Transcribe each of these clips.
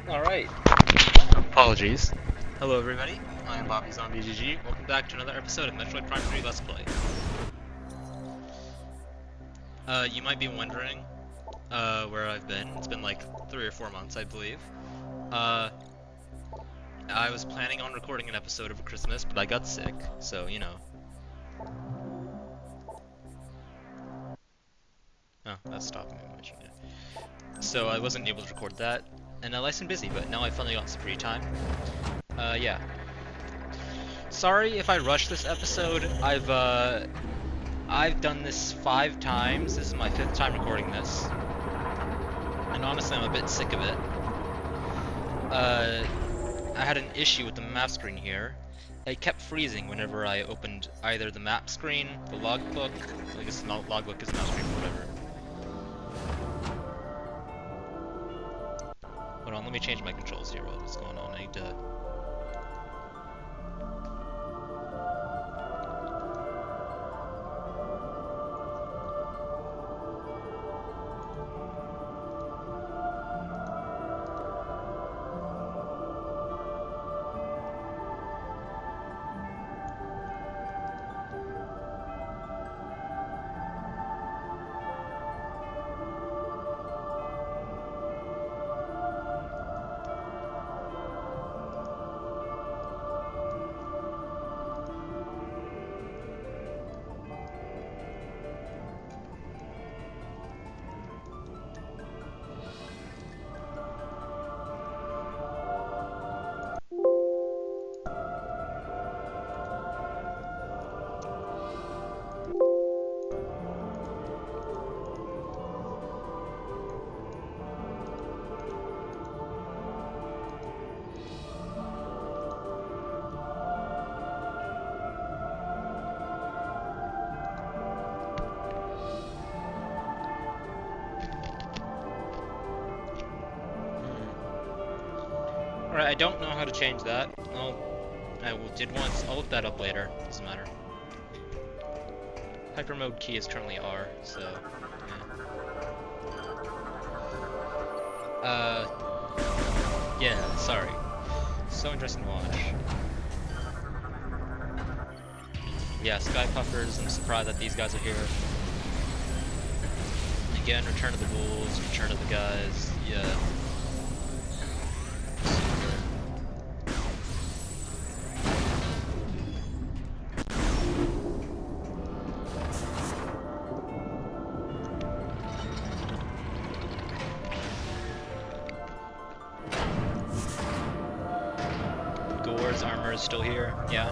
Alright. Apologies. Hello everybody, I'm Bobby Zombie GG. Welcome back to another episode of Metroid Prime 3 Let's Play. You might be wondering, where I've been. It's been like 3 or 4 months, I believe. I was planning on recording an episode over Christmas, but I got sick, so, you know. Oh, that stopped me mentioning it. So I wasn't able to record that, and I was busy, but now I finally got some free time. Yeah. Sorry if I rushed this episode. I've done this 5 times. This is my 5th time recording this. And honestly, I'm a bit sick of it. I had an issue with the map screen here. It kept freezing whenever I opened either the map screen, the logbook, I guess not logbook is a map screen, whatever. Hold on, let me change my controls here. What's going on? I need to... Alright, I don't know how to change that. I did once. I'll look that up later. Doesn't matter. Hyper mode key is currently R, so yeah. Yeah, sorry. So interesting to watch. Yeah, Sky Puffers, I'm surprised that these guys are here. Again, Return of the Wolves, Return of the Guys, yeah. Gore's armor is still here, yeah.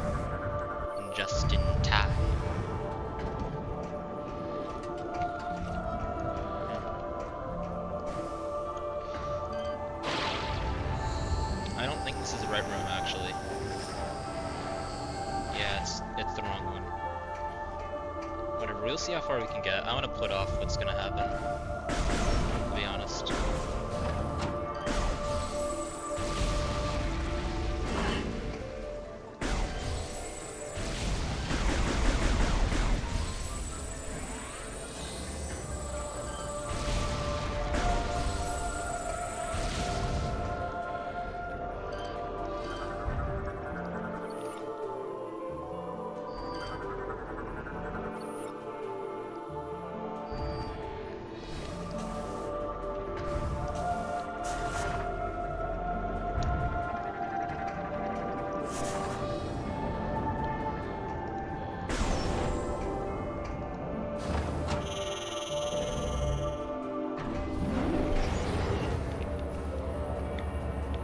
And just in time. I don't think this is the right room, actually. Yeah, it's the wrong one. Whatever, we'll see how far we can get. I want to put off what's gonna happen, to be honest.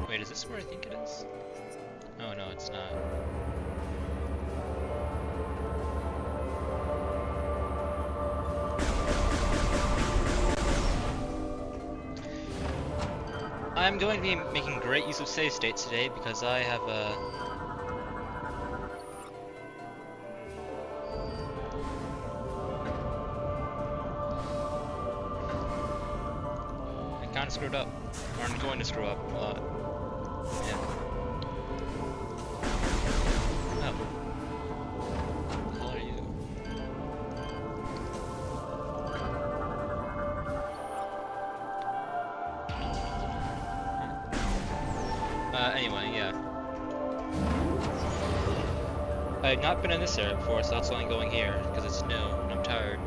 Wait, is this where I think it is? Oh no, it's not. I'm going to be making great use of save states today because I have I kinda screwed up. Or I'm going to screw up a lot. Yeah. Oh. What the hell are you? Anyway, yeah. I had not been in this area before, so that's why I'm going here, because it's new, and I'm tired.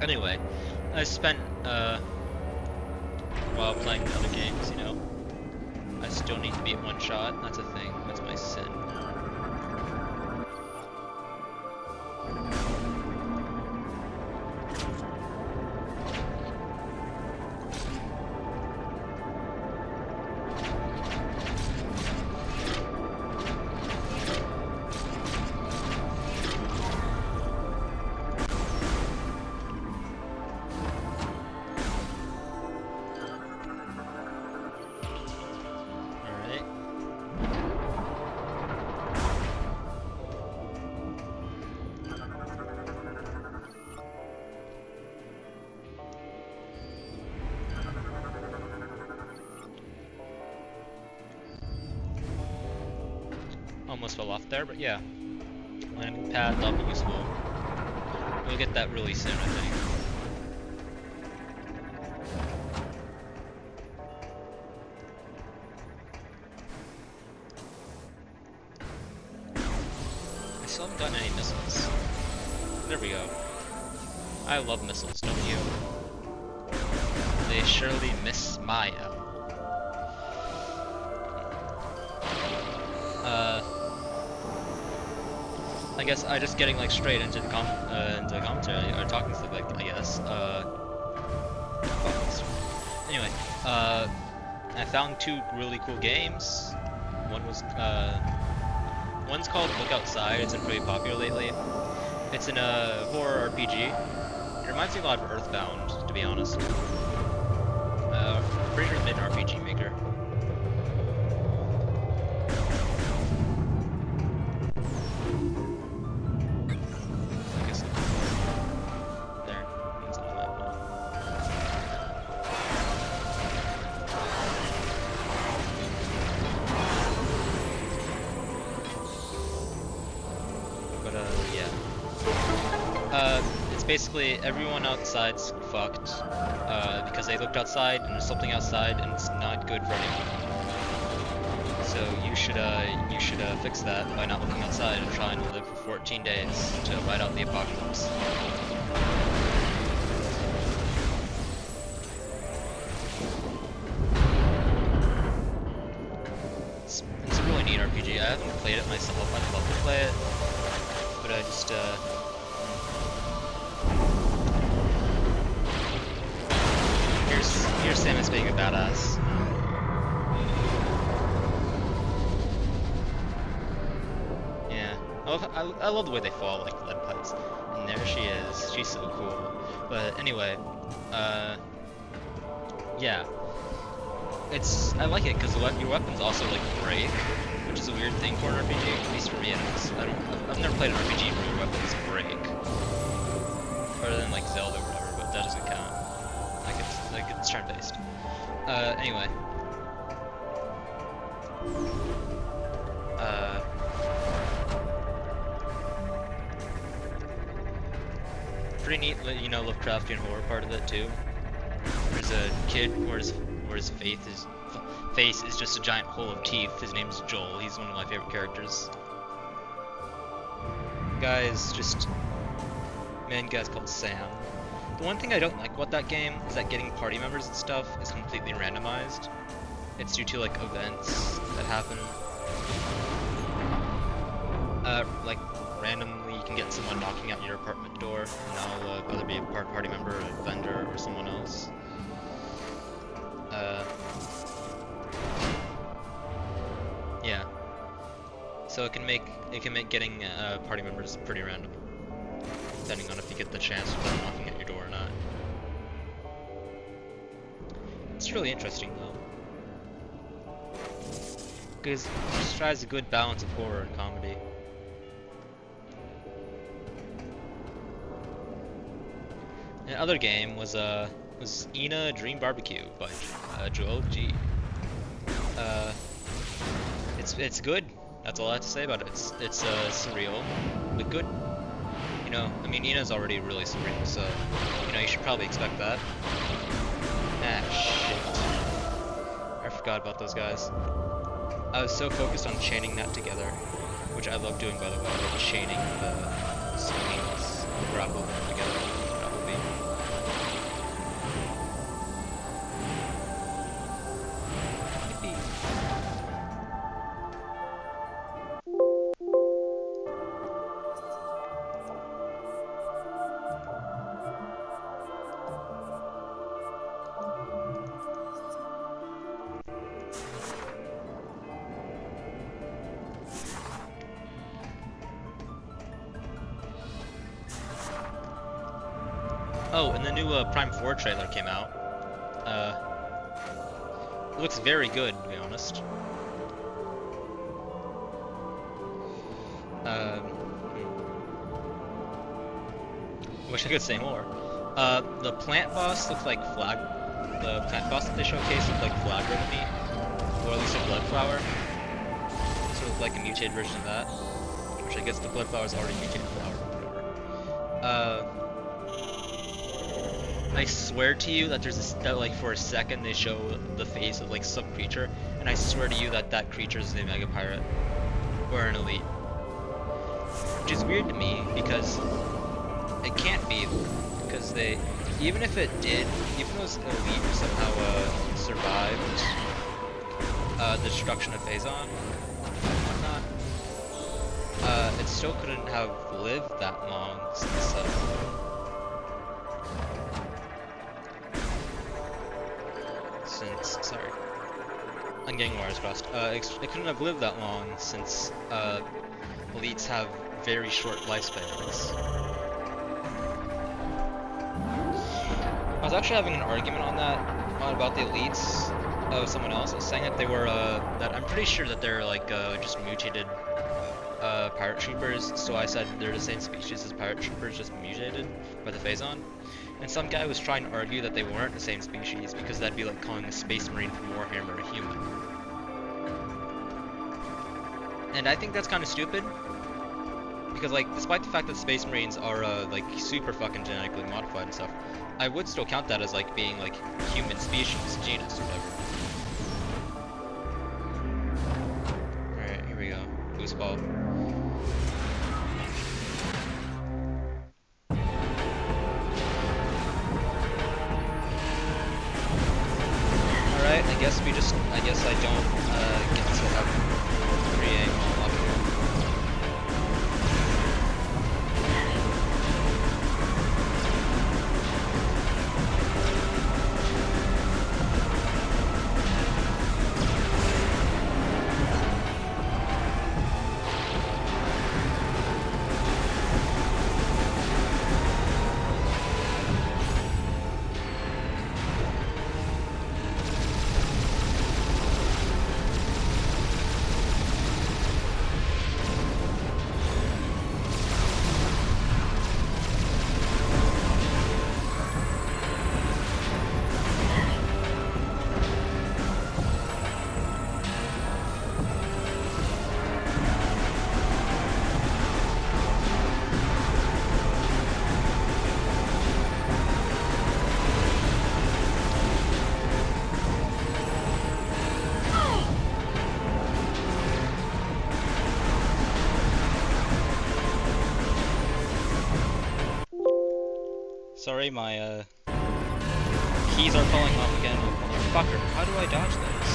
Anyway, I spent, while playing other games, you know. I still need to be at one shot, that's a thing, that's my sin. Almost fell off there, but yeah. Landing pad, that'll be useful. We'll get that really soon, I think. I still haven't gotten any missiles. There we go. I love missiles, don't you? They surely miss Maya. I guess I just getting like straight into the commentary or talking stuff like I guess. Anyway, I found two really cool games. One was one's called Look Outside. It's been pretty popular lately. It's in a horror RPG. It reminds me a lot of Earthbound, to be honest. Pretty sure it's an RPG maker. It's basically everyone outside's fucked because they looked outside and there's something outside and it's not good for anyone. So you should fix that by not looking outside and trying to live for 14 days to ride out the apocalypse. It's a really neat RPG. I haven't played it myself. I'd love to play it, but I just here's Samus being a badass. Yeah, I love the way they fall like lead pipes. And there she is. She's so cool. But anyway, yeah, I like it because your weapons also like break, which is a weird thing for an RPG. At least for me, it is. I've never played an RPG where your weapons break, other than like Zelda or whatever. But that doesn't count. Like it's turn-based. Anyway. Pretty neat, you know, Lovecraftian horror part of it too. There's a kid where his face is just a giant hole of teeth. His name's Joel. He's one of my favorite characters. Guy's called Sam. The one thing I don't like about that game is that getting party members and stuff is completely randomized. It's due to like events that happen. Like randomly you can get someone knocking at your apartment door, and that'll either be a party member, or a vendor, or someone else. Yeah. So it can make getting party members pretty random, depending on if you get the chance of them knocking at your door or not. It's really interesting though, because it tries a good balance of horror and comedy. The other game was Ina Dream Barbecue by Joel G. It's good. That's all I have to say about it. It's surreal, but good. You know, I mean, Ina's already really surreal, so you know you should probably expect that. Ah, shit. forgot about those guys. I was so focused on chaining that together, which I love doing, by the way, like chaining the swings, the grapple together, grapple beam. Yippee. Oh, and the new Prime 4 trailer came out. It looks very good, to be honest. Wish I could say more. The plant boss looked like the plant boss that they showcased looked like Flagra to me, or at least a blood flower. Sort of like a mutated version of that, which I guess the blood flower is already mutated flower, whatever. I swear to you that that like for a second they show the face of like some creature, and I swear to you that that creature is a Mega Pirate or an Elite, which is weird to me because it can't be, because even if it did, even those Elite somehow survived the destruction of Phazon and whatnot, it still couldn't have lived that long since sorry, I'm getting wires crossed. It couldn't have lived that long since Elites have very short lifespans. I was actually having an argument on that, about the Elites, with someone else. I was saying that they were, that I'm pretty sure that they're like just mutated pirate troopers. So I said they're the same species as pirate troopers, just mutated by the Phazon. And some guy was trying to argue that they weren't the same species because that'd be like calling a Space Marine from Warhammer a human. And I think that's kind of stupid, because like despite the fact that Space Marines are like super fucking genetically modified and stuff, I would still count that as like being like human species, genus, or whatever. Alright, here we go. Boost ball. Alright, I guess I don't get to have 3A unlocked. Sorry, my keys are falling off again. Motherfucker, how do I dodge this?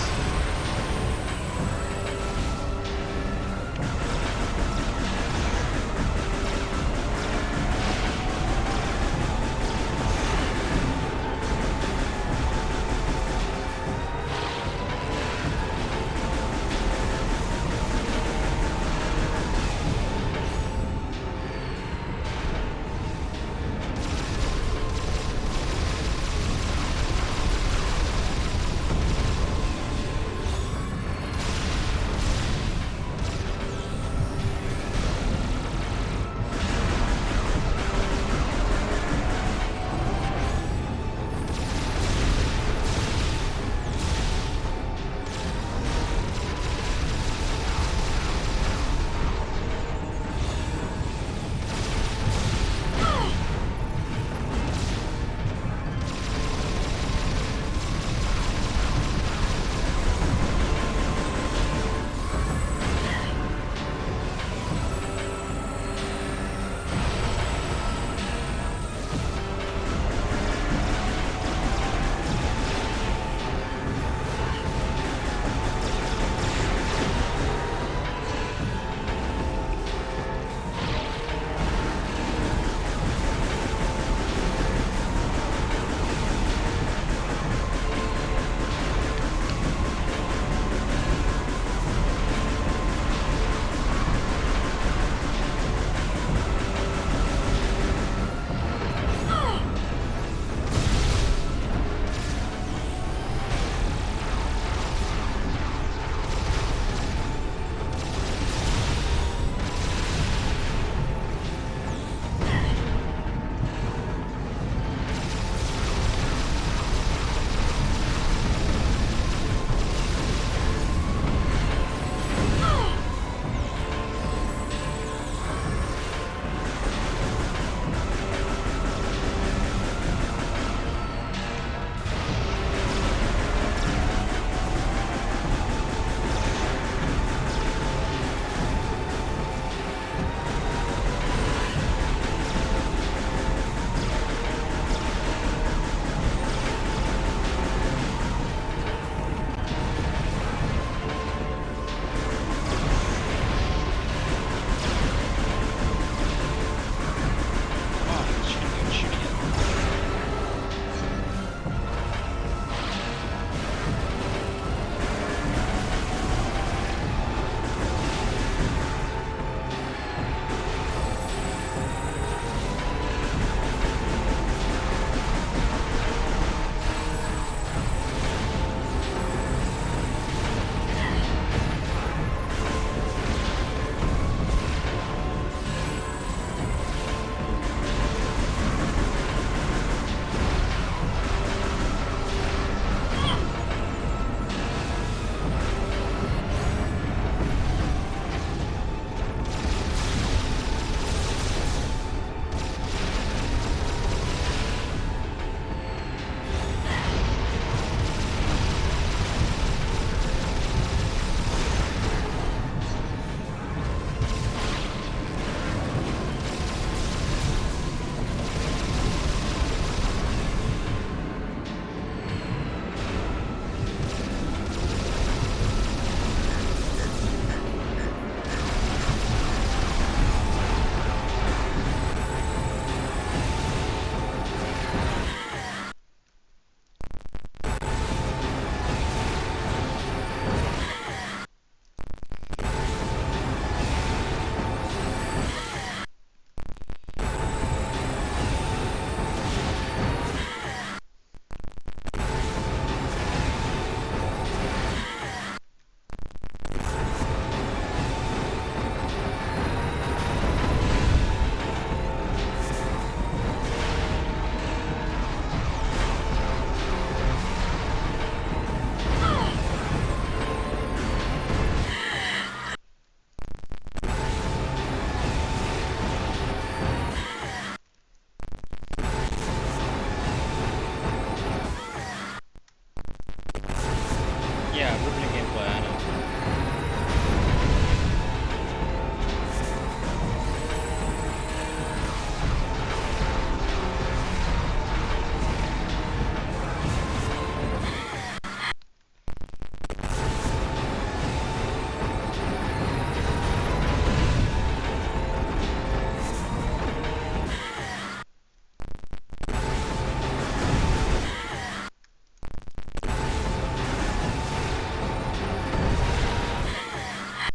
Yeah, riveting gameplay, I know.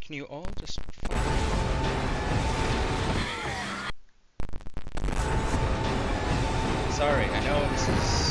Can you all just fuck off? Sorry, I know this is...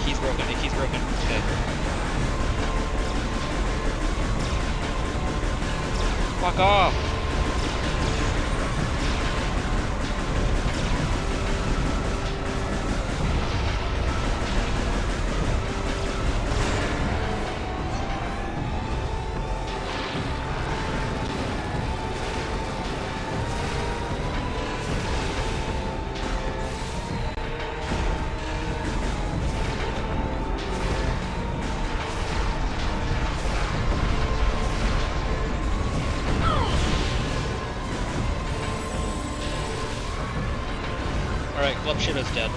key's broken, a key's broken. Okay. Fuck off! Alright, Club Shitto's dead.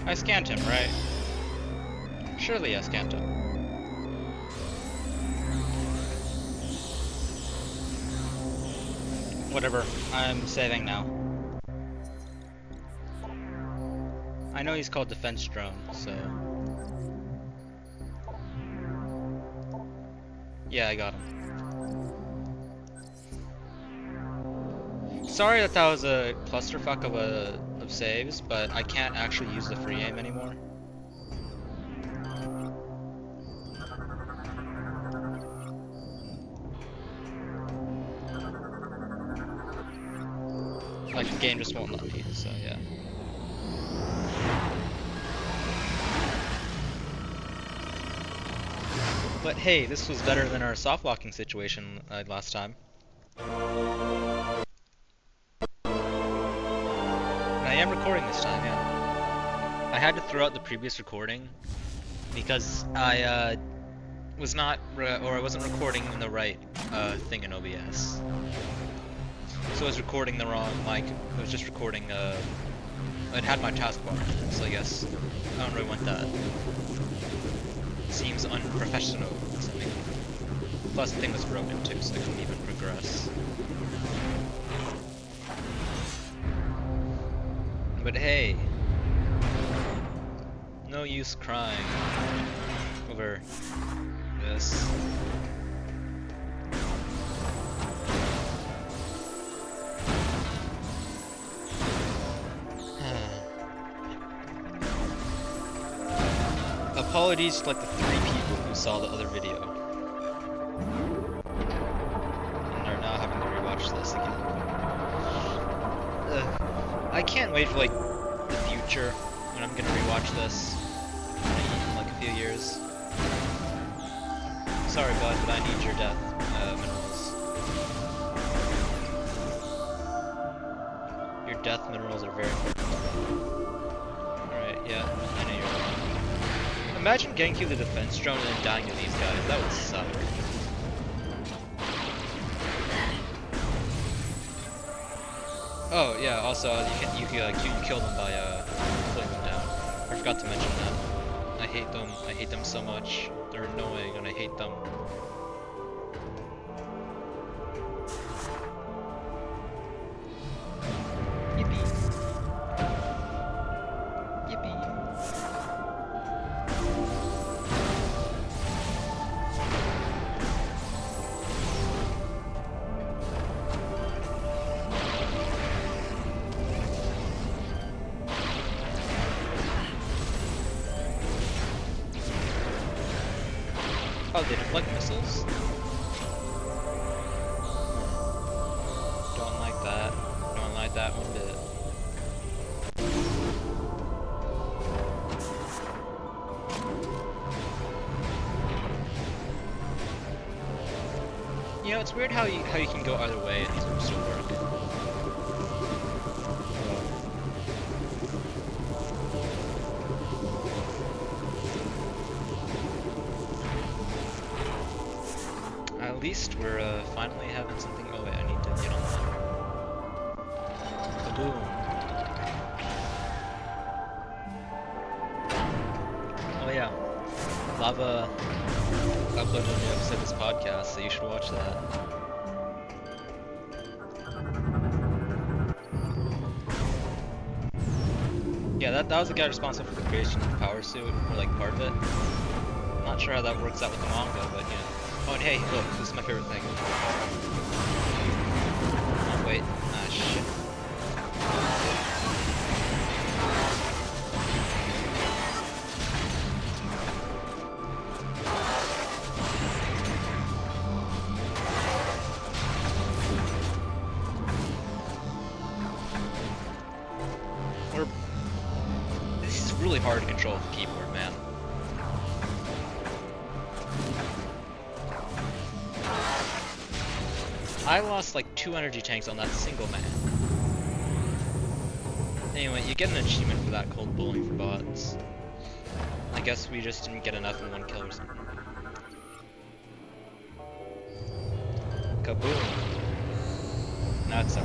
I scanned him, right? Surely I scanned him. Whatever, I'm saving now. I know he's called Defense Drone, so... Yeah, I got him. Sorry that was a clusterfuck of saves, but I can't actually use the free aim anymore. Like, the game just won't let me, so yeah. But hey, this was better than our soft locking situation last time. I am recording this time, yeah. I had to throw out the previous recording because I was not, or I wasn't recording in the right thing in OBS. So I was recording the wrong mic. I was just recording, it had my taskbar, so I guess I don't really want that. Seems unprofessional to me. Plus the thing was broken too, so I couldn't even progress. But hey, no use crying over this. apologies to like the 3 people who saw the other video. And are now having to rewatch this again. I can't wait for like the future when I'm gonna rewatch this in like a few years. Sorry bud, but I need your death minerals. Your death minerals are very important. Alright, yeah, I know you're wrong. Imagine getting through the defense drone and then dying to these guys. That would suck. Oh yeah. Also, you kill them by pulling them down. I forgot to mention that. I hate them. I hate them so much. They're annoying, and I hate them. Yippee! Yippee! Oh, they deflect missiles? Don't like that. Don't like that one bit. You know, it's weird how you can go either way and these will still work. At least we're finally having something. Oh wait, I need to get on that. Kaboom. Oh yeah, Lava uploaded a new episode of this podcast, so you should watch that. Yeah, that was the guy responsible for the creation of the power suit, or like part of it. I'm not sure how that works out with the manga, but yeah. Oh, and hey, look, this is my favorite thing. Oh, wait. Ah, shit. This is really hard to control with the keyboard, man. I lost like 2 energy tanks on that single man. Anyway, you get an achievement for that cold bowling for bots. I guess we just didn't get enough in 1 kill or something. Kaboom. That's...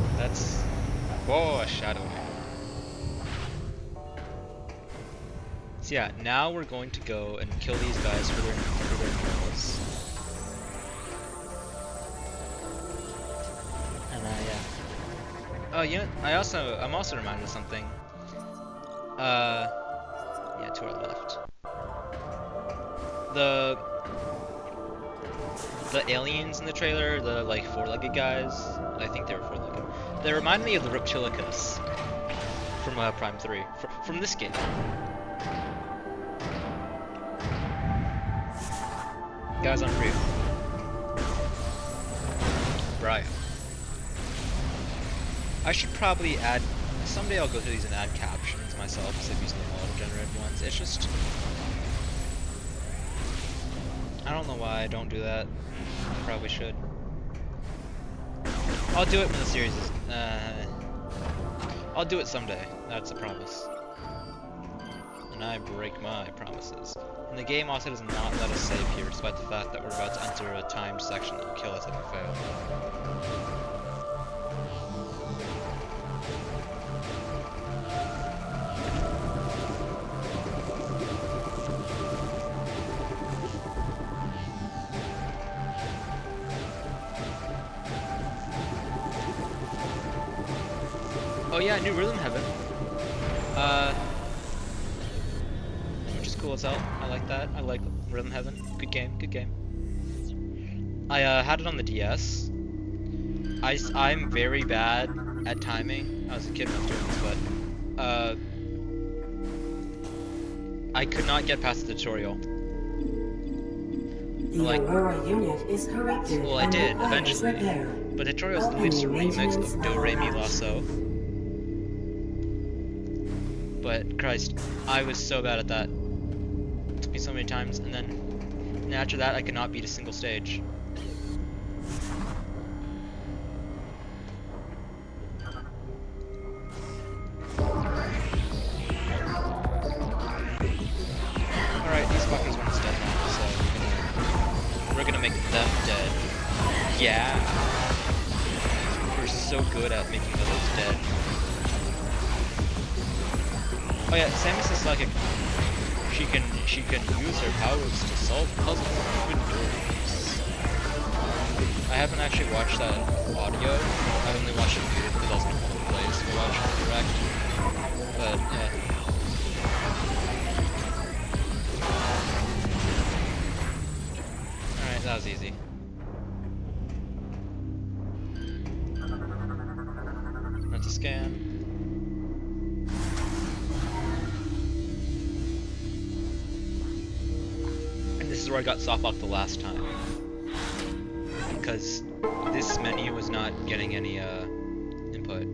Whoa, a shadow. So yeah, now we're going to go and kill these guys for their minerals. Oh yeah, I'm also reminded of something. Yeah, to our left. The aliens in the trailer, the like 4-legged guys, I think they were 4-legged. They remind me of the Reptilicus from Prime 3, from this game. Guys on roof. Brian. I should probably add, someday I'll go through these and add captions myself instead of using the auto-generated ones. It's just, I don't know why I don't do that. I probably should. I'll do it when the series is, I'll do it someday. That's a promise. And I break my promises. And the game also does not let us save here, despite the fact that we're about to enter a timed section that will kill us if we fail. Oh yeah, new Rhythm Heaven. Which is cool as hell. I like that. I like Rhythm Heaven. Good game, good game. I had it on the DS. I'm very bad at timing. I was a kid when I was doing this, but I could not get past the tutorial. The Aurora unit is corrected. Well, I did eventually, but the tutorial is literally just a remix of Do Re Mi La So. But Christ, I was so bad at that. It took me so many times, and then after that, I could not beat a single stage. Alright, these fuckers one's dead now, so we're gonna make them dead. Yeah! We're so good at making others dead. Oh yeah, Samus is like she can use her powers to solve puzzles. Good news. I haven't actually watched that audio. I've only watched it because I was in a public place to watch it direct. But yeah. Alright, that was easy. That's a scan. This is where I got softlocked the last time, because this menu was not getting any input.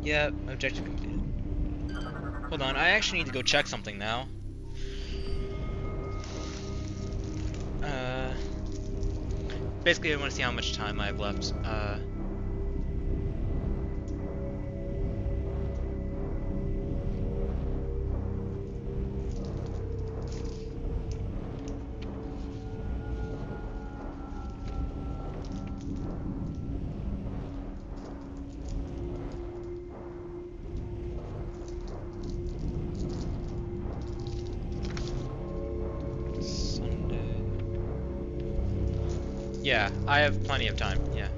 Yeah, objective completed. Hold on, I actually need to go check something now. Basically, I want to see how much time I have left. Yeah, I have plenty of time, yeah.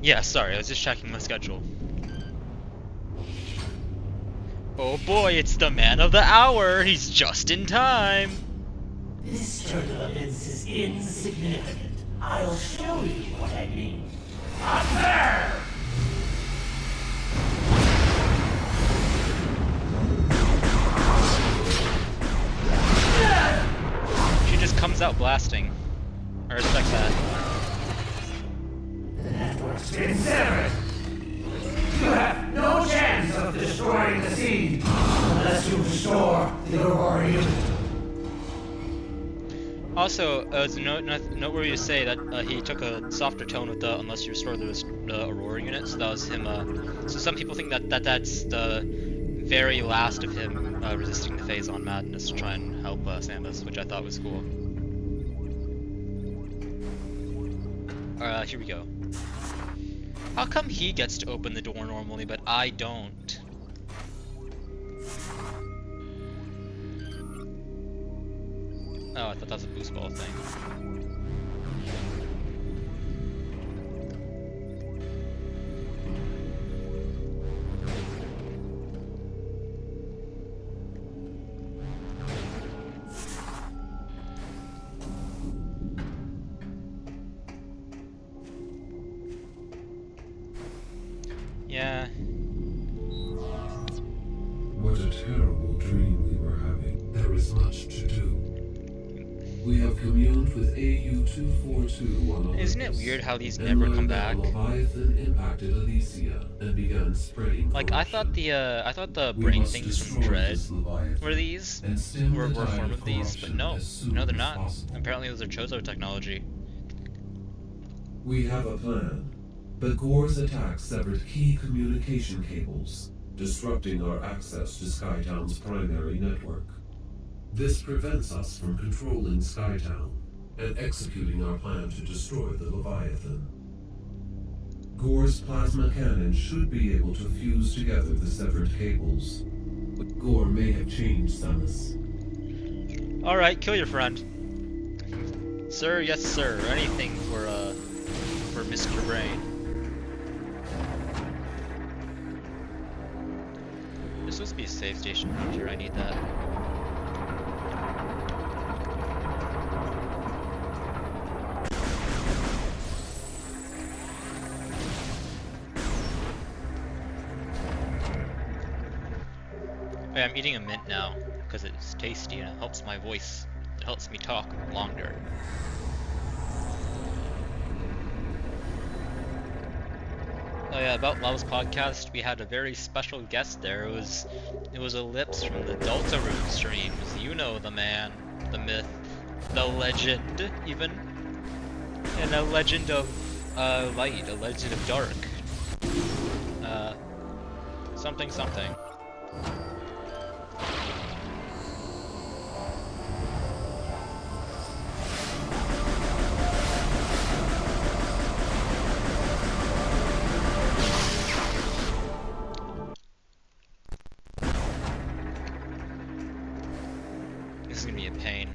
Yeah, sorry, I was just checking my schedule. Oh boy, it's the man of the hour! He's just in time! This turn of events is insignificant. I'll show you what I mean. Up there! Comes out blasting. I respect that. The network's been severed. You have no chance of destroying the seed unless you restore the Aurora unit. Also, it's noteworthy to say that he took a softer tone with the unless you restore the Aurora unit, so that was him, so some people think that that's the very last of him resisting the phase on madness to try and help Samus, which I thought was cool. Here we go. How come he gets to open the door normally, but I don't? Oh, I thought that was a boost ball thing. Yeah. What a terrible dream we were having. There is much to do. We have communed with AU-242 on Olympus. Isn't it weird how these never come back? Leviathan impacted Elysia and began spreading like I thought the brain things from Dread were these, were a form of these, but no, they're not. Apparently those are Chozo technology. We have a plan. But Gore's attack severed key communication cables, disrupting our access to Skytown's primary network. This prevents us from controlling Skytown and executing our plan to destroy the Leviathan. Gore's plasma cannon should be able to fuse together the severed cables. But Gore may have changed Samus. Alright, kill your friend. Sir, yes sir. Anything for Mr. Brain. supposed to be a save station around here. I need that. Okay, I'm eating a mint now because it's tasty and it helps my voice. It helps me talk longer. Oh yeah, about Love's podcast, we had a very special guest there. It was Ellipse from the Delta Room streams. You know the man, the myth, the legend, even, and a legend of light, a legend of dark. Something something. This is gonna be a pain.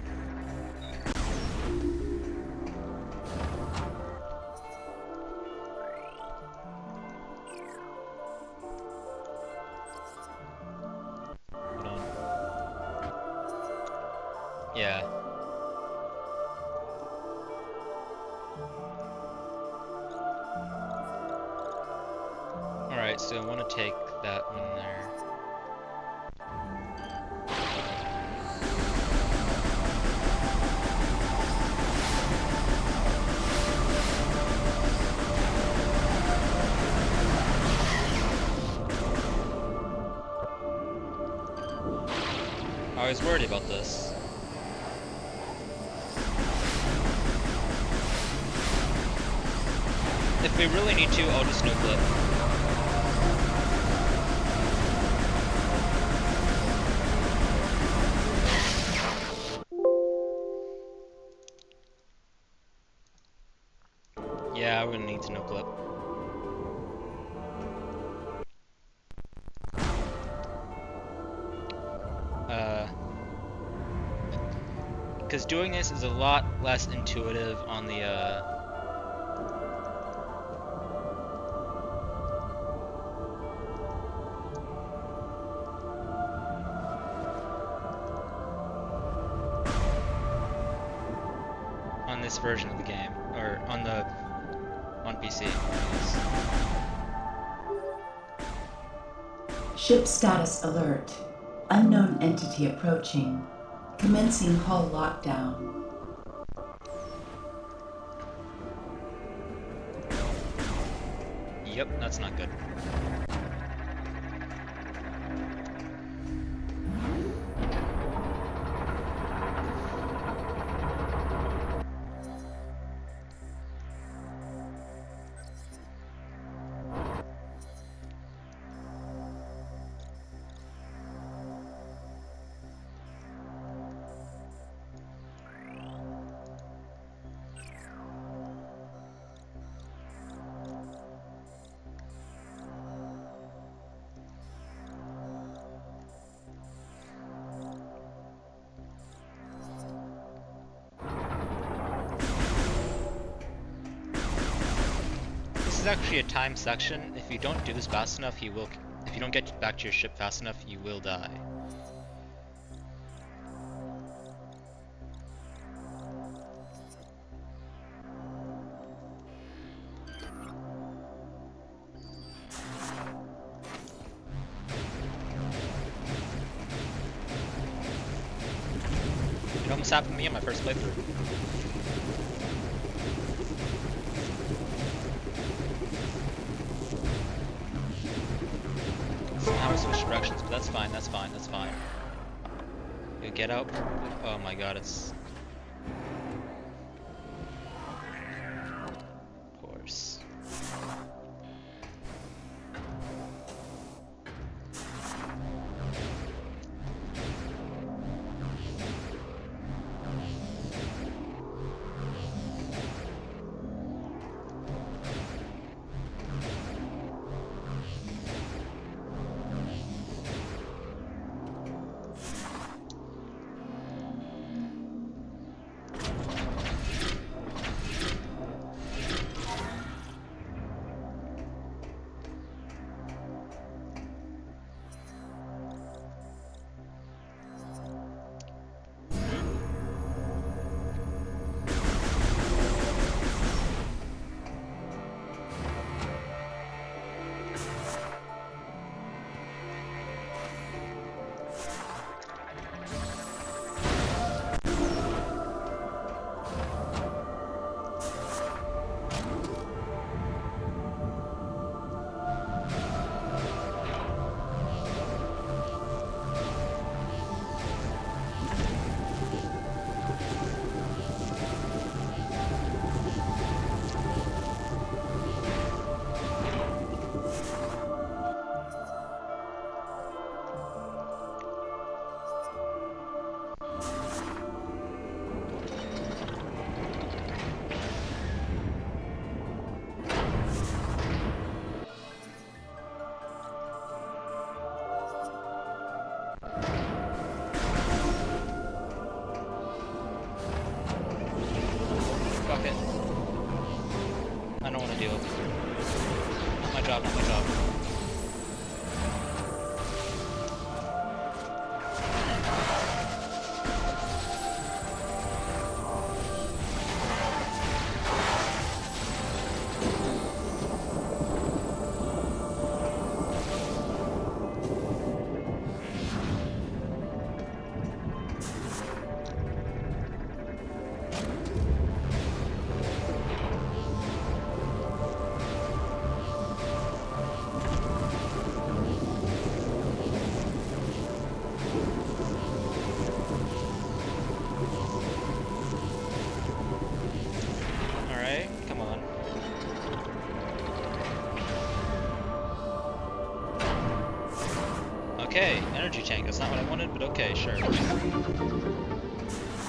Hold on. Yeah. Alright, so I want to take that one there. I was worried about this. If we really need to, I'll just no-clip. Yeah, we're gonna need to no-clip. Because doing this is a lot less intuitive on the, on this version of the game, or on PC. Ship status alert. Unknown entity approaching. Commencing hull lockdown. Yep, that's not good. This is actually a time section. If you don't do this fast enough, if you don't get back to your ship fast enough, you will die. It almost happened to me on my first playthrough. Somehow I switched directions, but that's fine, that's fine, that's fine. You get out. Oh my god, it's... Of course. up. Alright, come on. Okay, energy tank. That's not what I wanted, but okay, sure.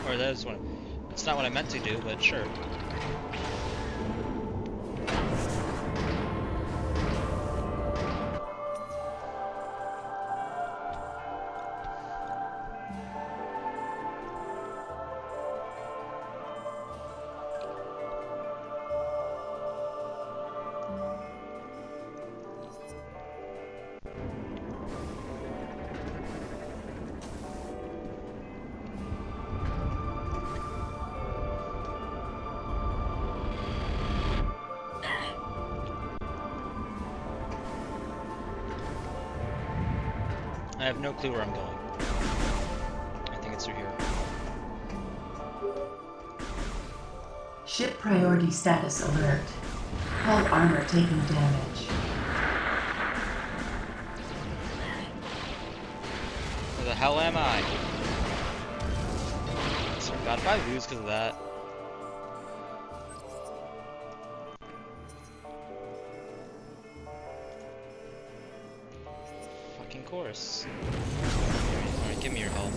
Or that is what. It's not what I meant to do, but sure. I have no clue where I'm going. I think it's through here. Ship priority status alert. Hull armor taking damage. Where the hell am I? So God, if I lose because of that. Fucking course. Alright, give me your help.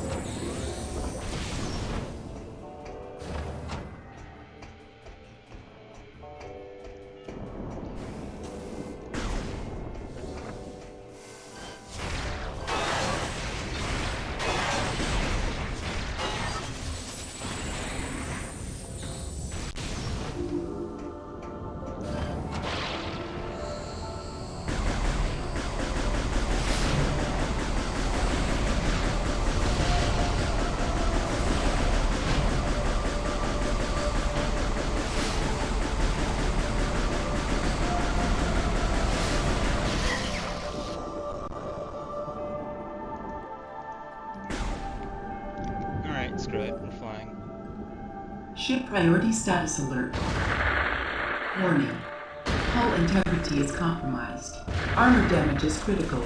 Alright, screw it, we're flying. Ship priority status alert. Warning. Hull integrity is compromised. Armor damage is critical.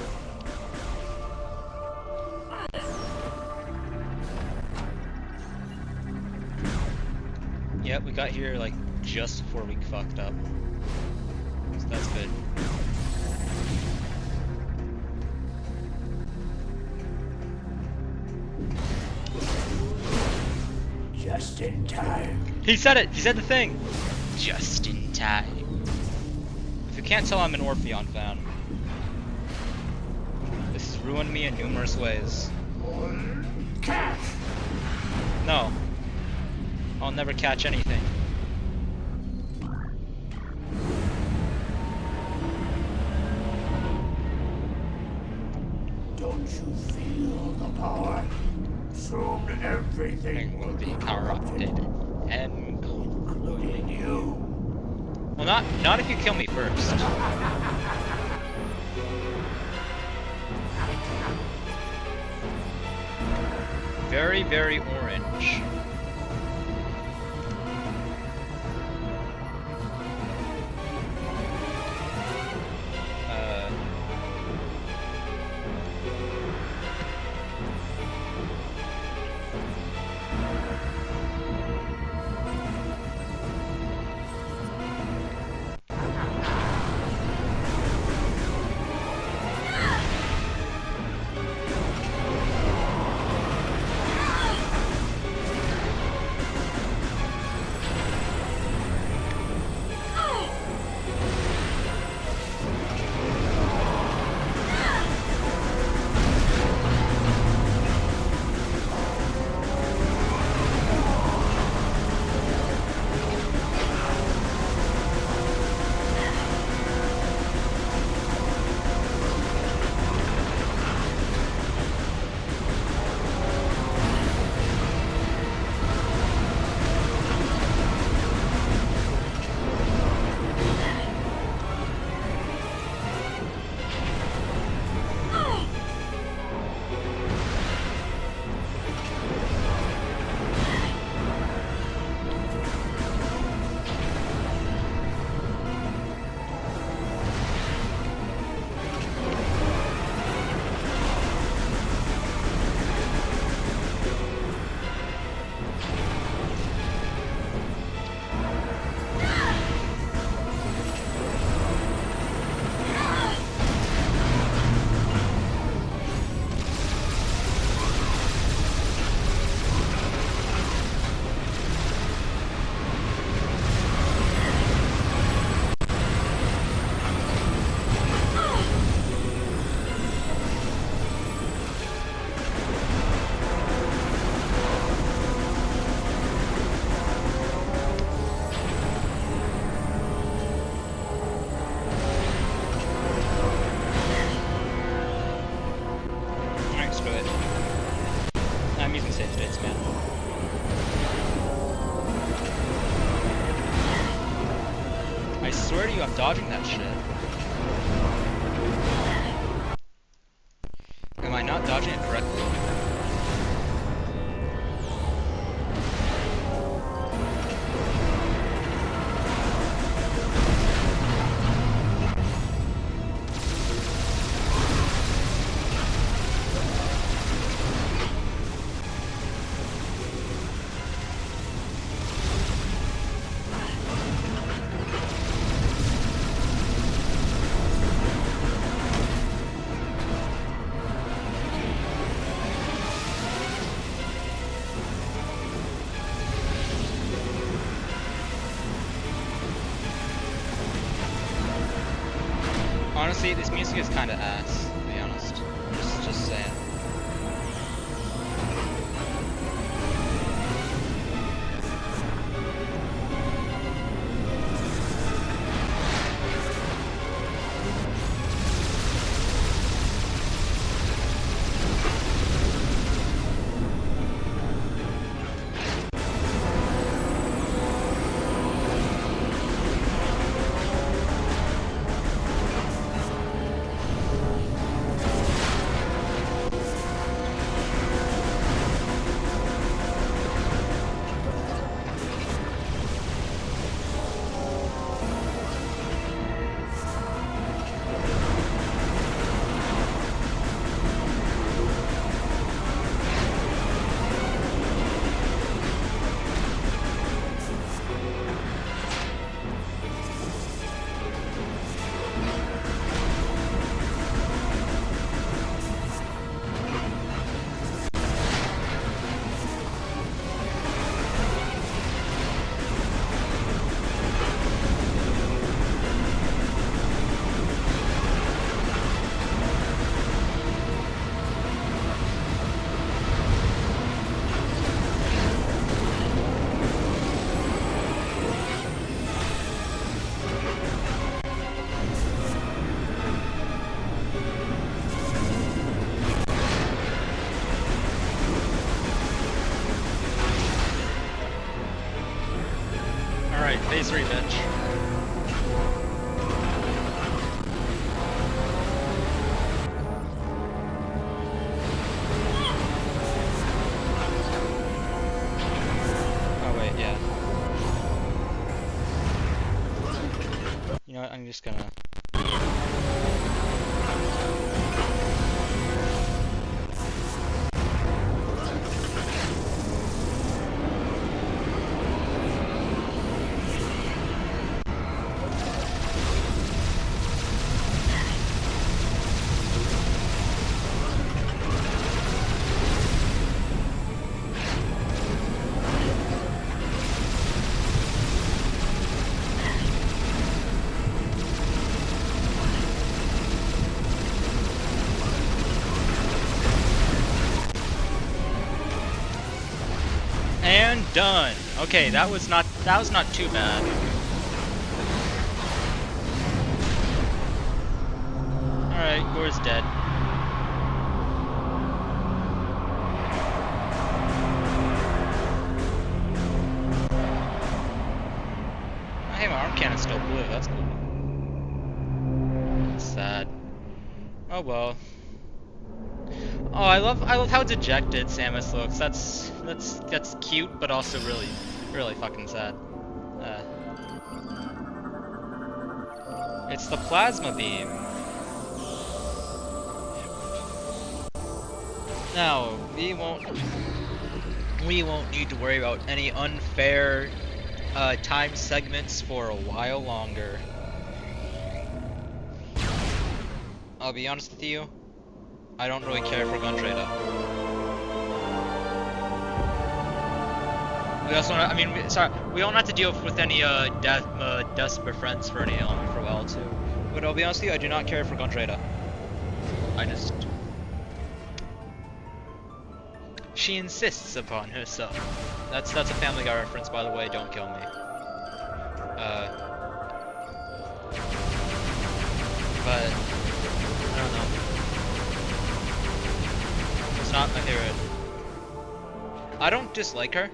Yep, we got here like just before we fucked up. So that's good. Just in time. He said it! He said the thing! Just in time. If you can't tell, I'm an Orpheon fan. This has ruined me in numerous ways. Catch! No. I'll never catch anything. Don't you feel the power? Soon everything will be corrupted. And including you. well, not if you kill me first. Very, very orange. man. I swear to you, I'm dodging that shit. Am I not dodging it correctly? Honestly, this music is kind of ass, to be honest. Just saying. Alright, phase 3, bitch. Oh wait, yeah. You know what, I'm just gonna... And done. Okay, that was not too bad. Alright, Gore's dead. Oh, hey, my arm cannon's still blue. That's cool. That's sad. Oh well. Oh, I love how dejected Samus looks. That's cute, but also really fucking sad. It's the plasma beam. Now, we won't need to worry about any unfair time segments for a while longer. I'll be honest with you, I don't really care for Guntrada. We also, we don't have to deal with any desperate friends for any for a while too. But I'll be honest with you, I do not care for Guntrada. She insists upon herself. That's a Family Guy reference, by the way. Don't kill me. But I don't know. It's not my favorite. I don't dislike her.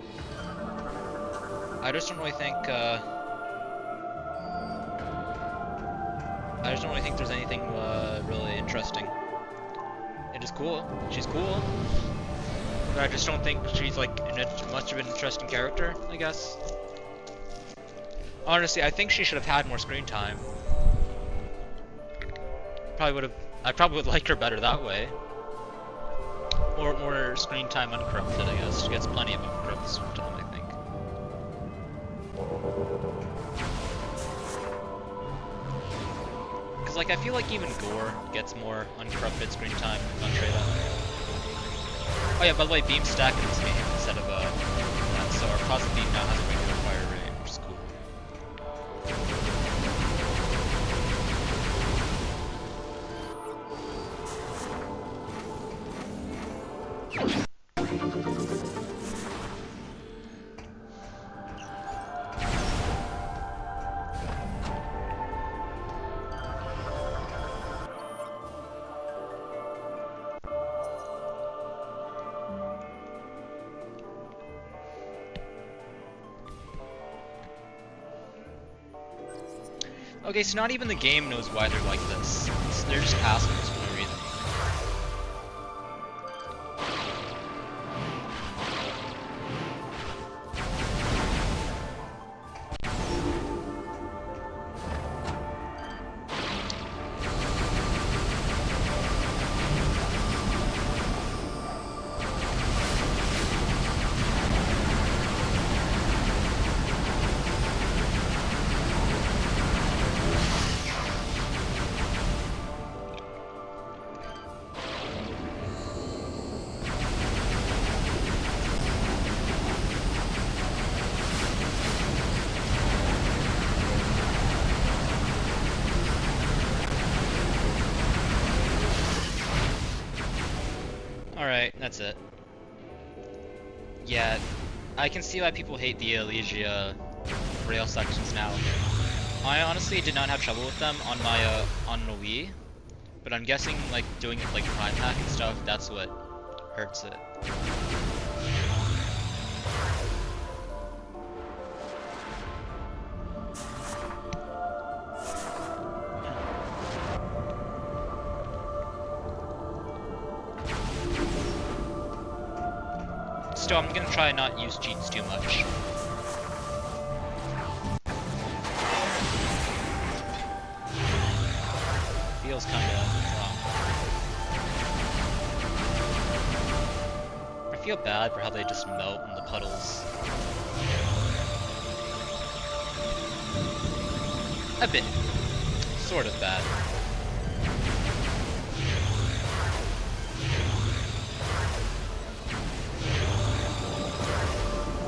I just don't really think, I just don't really think there's anything, really interesting. It is cool. She's cool. But I just don't think she's, like, much of an interesting character, I guess. Honestly, I think she should have had more screen time. I probably would like her better that way. Or more screen time uncorrupted, I guess. She gets plenty of uncorrupted screen time, I think. Because, like, I feel like even Gore gets more uncorrupted screen time on Trada. Oh yeah, by the way, beam stack in this game instead of, that, so our positive beam now has a regular fire rate, which is cool. Okay, so not even the game knows why they're like this. They're just assholes for no reason. Alright, that's it. Yeah, I can see why people hate the Elysia rail sections now. I honestly did not have trouble with them on my on the Wii, but I'm guessing like doing it like Prime Hack and stuff, that's what hurts it. Still, I'm gonna try and not use cheats too much. Feels kinda wrong. I feel bad for how they just melt in the puddles. A bit. Sort of bad.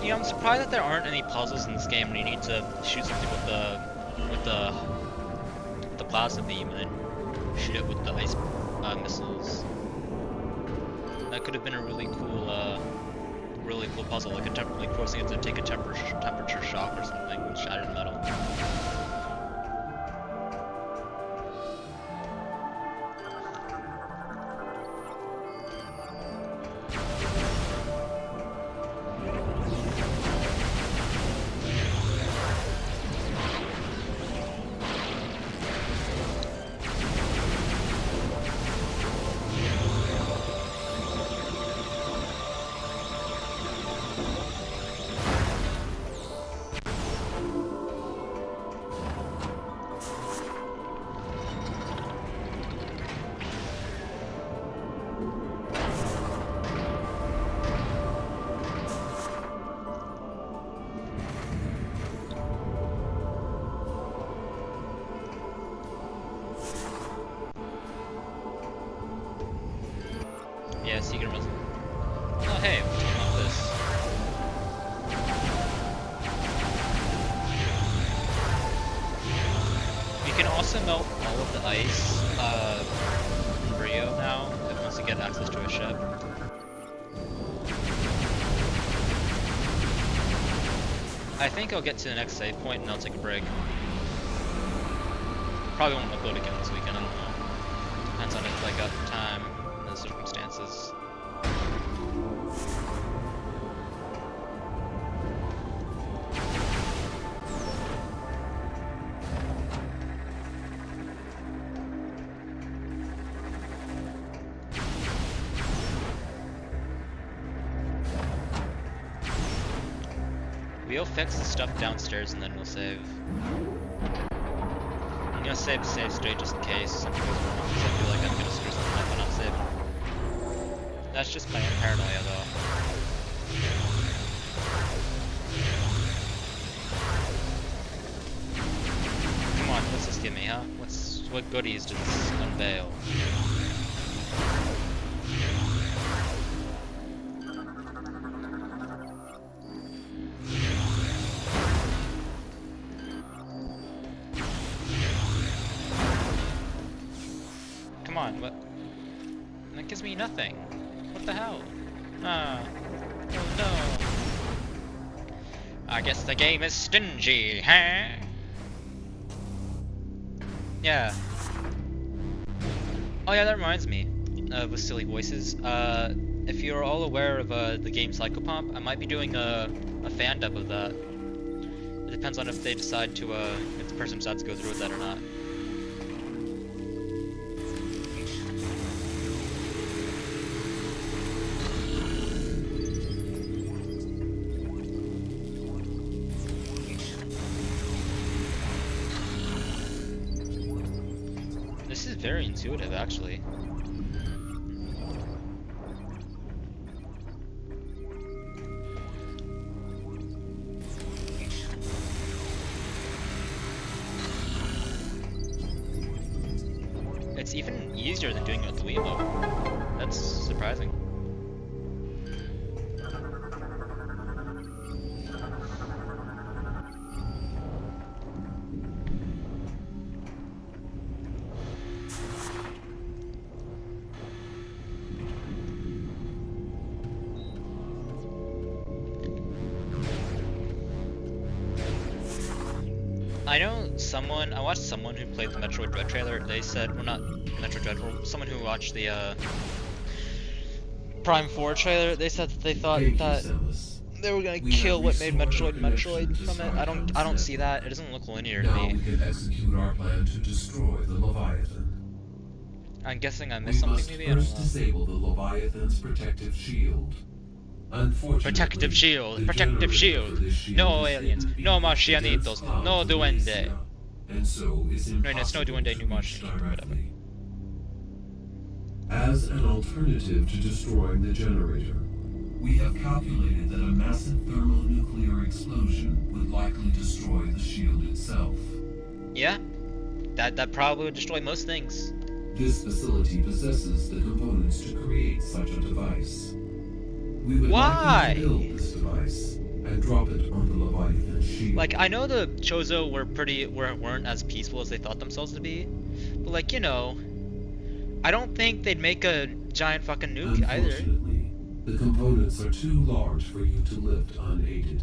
You know, I'm surprised that there aren't any puzzles in this game when you need to shoot something with the plasma beam and then shoot it with the ice missiles. That could have been a really cool puzzle, like like forcing it to take a temperature shock or something with shattered metal. Yeah, secret was. Oh hey, what's this? You can also melt all of the ice in Rio now, once you get access to a ship. I think I'll get to the next save point and I'll take a break. Probably won't upload again this weekend, I don't know. Depends on if I got time and the circumstances. We'll fix the stuff downstairs and then we'll save. I'm gonna save the save state just in case something goes wrong, because I feel like I'm gonna screw something up when I'm saving. That's just my own paranoia though. Come on, what's this give me, huh? What goodies does this unveil? Come on, what? That gives me nothing. What the hell? Ah. Oh no. I guess the game is stingy, huh? Yeah. Oh yeah, that reminds me with silly voices. If you're all aware of the game Psychopomp, I might be doing a fan dub of that. It depends on if they decide to, if the person decides to go through with that or not. This is very intuitive, actually. It's even easier than doing it with the Wiimote. That's surprising. I watched someone who played the Metroid Dread trailer. They said, well, not Metroid Dread, well, someone who watched the Prime 4 trailer. They said that they thought that they were gonna kill what made Metroid Metroid from it. I don't see that. It doesn't look linear to Now me. we can execute our plan to destroy the Leviathan. I'm guessing I We missed something. must Maybe I don't first know. disable the Leviathan's protective shield. Unfortunately, Protective shield, the protective generator for shield. this shield No is aliens, said to be no the marcianitos, dense clouds no of duende. Mycia, and so is No, it's no impossible duende, to new reach Martian, whatever. directly. As an alternative to destroying the generator, we have calculated that a massive thermonuclear explosion would likely destroy the shield itself. Yeah, that probably would destroy most things. This facility possesses the components to create such a device. We would Why? like you to build this device and drop it on the Leviathan shield. Like, I know the Chozo weren't as peaceful as they thought themselves to be, but like, you know, I don't think they'd make a giant fucking nuke either. Unfortunately, the components are too large for you to lift unaided.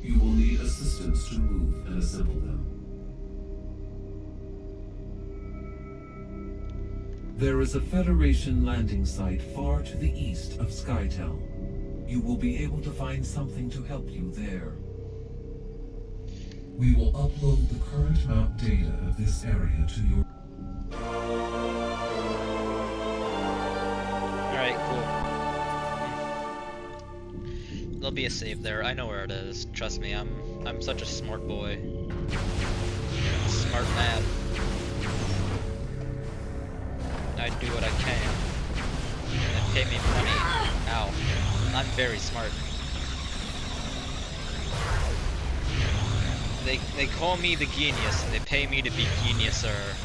You will need assistance to move and assemble them. There is a Federation landing site far to the east of Skytown. You will be able to find something to help you there. We will upload the current map data of this area to your... Alright, cool. There'll be a save there. I know where it is. Trust me, I'm such a smart boy. Smart man. I do what I can. And pay me money. Ow. I'm very smart. They call me the genius, and they pay me to be geniuser.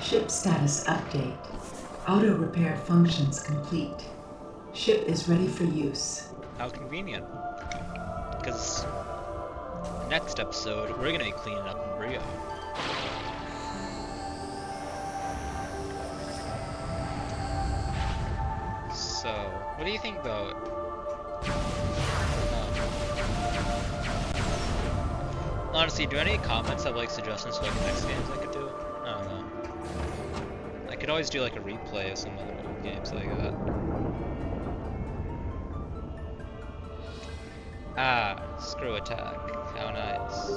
Ship status update. Auto repair functions complete. Ship is ready for use. How convenient. Because next episode, we're gonna be cleaning up Rio. So, what do you think about... honestly, do any comments have like suggestions for like next games I could do? I don't know. I could always do like a replay of some other games like that. Ah, screw attack. How nice.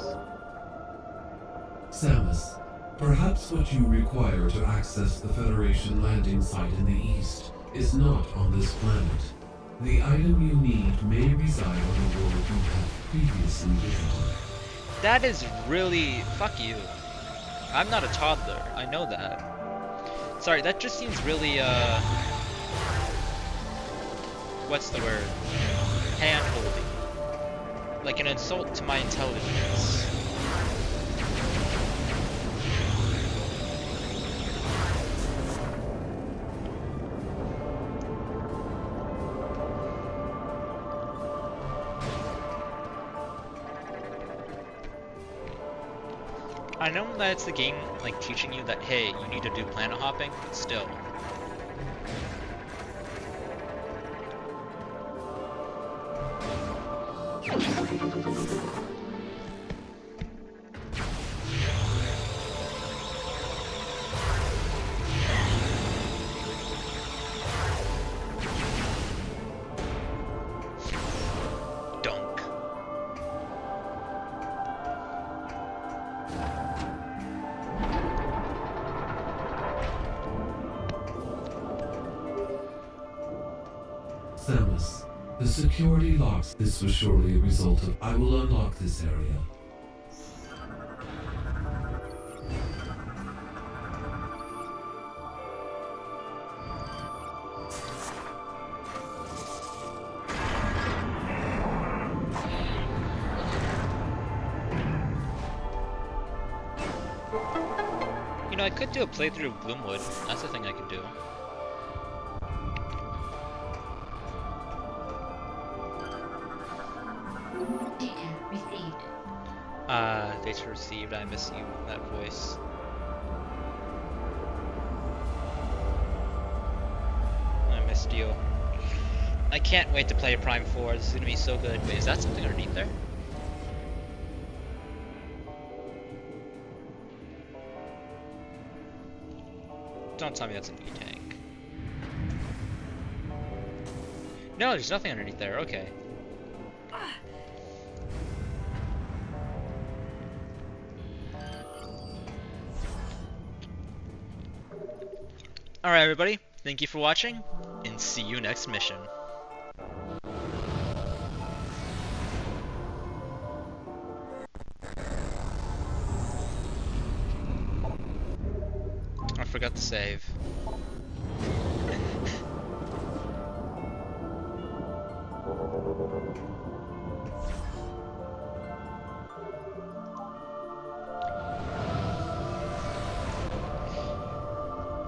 Samus, perhaps what you require to access the Federation landing site in the east is not on this planet. The item you need may reside on a world you have previously visited. That is really... Fuck you. I'm not a toddler. I know that. Sorry, that just seems really, what's the word? Hand-holding. Like an insult to my intelligence. I know that it's the game, like, teaching you that, hey, you need to do planet hopping, but still. Dunk. Samus, the security locks. This was surely a result of. I will unlock this area. You know, I could do a playthrough of Gloomwood. That's a thing I could do. Data received. Data received. I miss you, that voice. I missed you. I can't wait to play Prime 4. This is gonna be so good. Wait, is that something underneath there? Don't tell me that's an E-tank. No, there's nothing underneath there. Okay. Alright, everybody. Thank you for watching, and see you next mission. I forgot to save.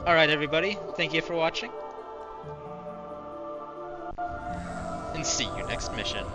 Alright, everybody. Thank you for watching, and see you next mission.